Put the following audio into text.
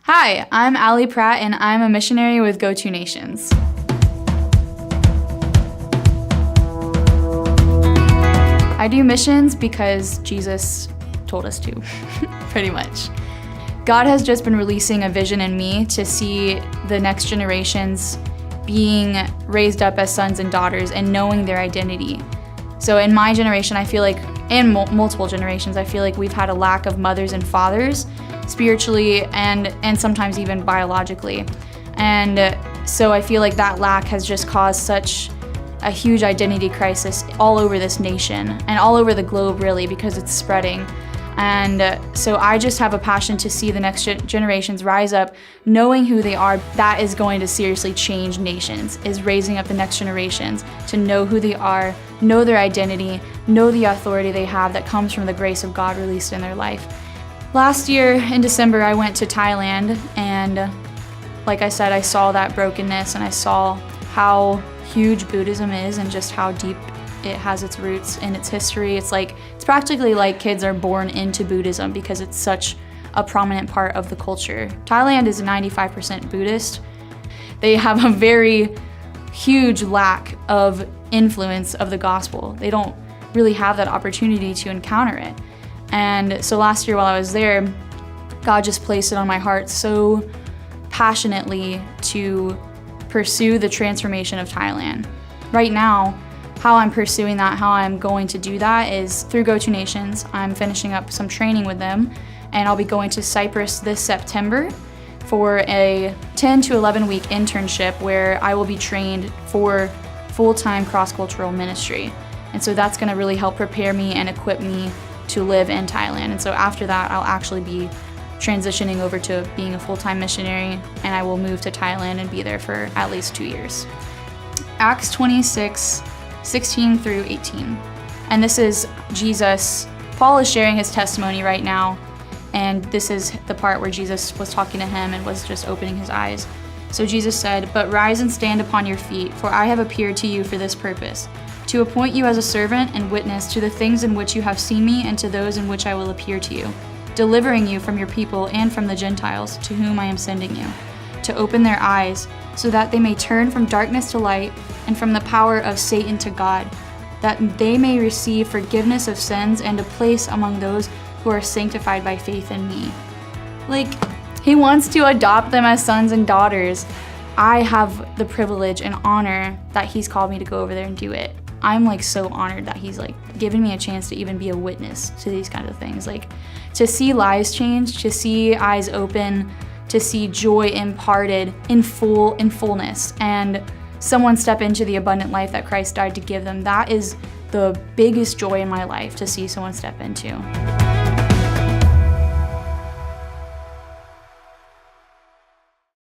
Hi, I'm Allie Pratt, and I'm a missionary with Go To Nations. I do missions because Jesus told us to, pretty much. God has just been releasing a vision in me to see the next generations being raised up as sons and daughters and knowing their identity. So in my generation, I feel like, and multiple generations, I feel like we've had a lack of mothers and fathers, spiritually and sometimes even biologically. And so I feel like that lack has just caused such a huge identity crisis all over this nation and all over the globe, really, because it's spreading. And so I just have a passion to see the next generations rise up knowing who they are. That is going to seriously change nations, is raising up the next generations to know who they are, know their identity, know the authority they have that comes from the grace of God released in their life. Last year in December, I went to Thailand, and like I said, I saw that brokenness and I saw how huge Buddhism is and just how deep it has its roots in its history. It's practically like kids are born into Buddhism because it's such a prominent part of the culture. Thailand is 95% Buddhist. They have a very huge lack of influence of the gospel. They don't really have that opportunity to encounter it. And so last year while I was there, God just placed it on my heart so passionately to pursue the transformation of Thailand. Right now, how I'm pursuing that, how I'm going to do that is through Go To Nations. I'm finishing up some training with them, and I'll be going to Cyprus this September for a 10 to 11 week internship where I will be trained for full-time cross-cultural ministry. And so that's gonna really help prepare me and equip me to live in Thailand. And so after that, I'll actually be transitioning over to being a full-time missionary, and I will move to Thailand and be there for at least 2 years. Acts 26, 16 through 18. And this is Jesus. Paul is sharing his testimony right now, and this is the part where Jesus was talking to him and was just opening his eyes. So Jesus said, "But rise and stand upon your feet, for I have appeared to you for this purpose, to appoint you as a servant and witness to the things in which you have seen me and to those in which I will appear to you, delivering you from your people and from the Gentiles to whom I am sending you, to open their eyes so that they may turn from darkness to light and from the power of Satan to God, that they may receive forgiveness of sins and a place among those who are sanctified by faith in me." He wants to adopt them as sons and daughters. I have the privilege and honor that he's called me to go over there and do it. I'm so honored that he's given me a chance to even be a witness to these kinds of things. To see lives change, to see eyes open, to see joy imparted in fullness, and someone step into the abundant life that Christ died to give them. That is the biggest joy in my life to see someone step into.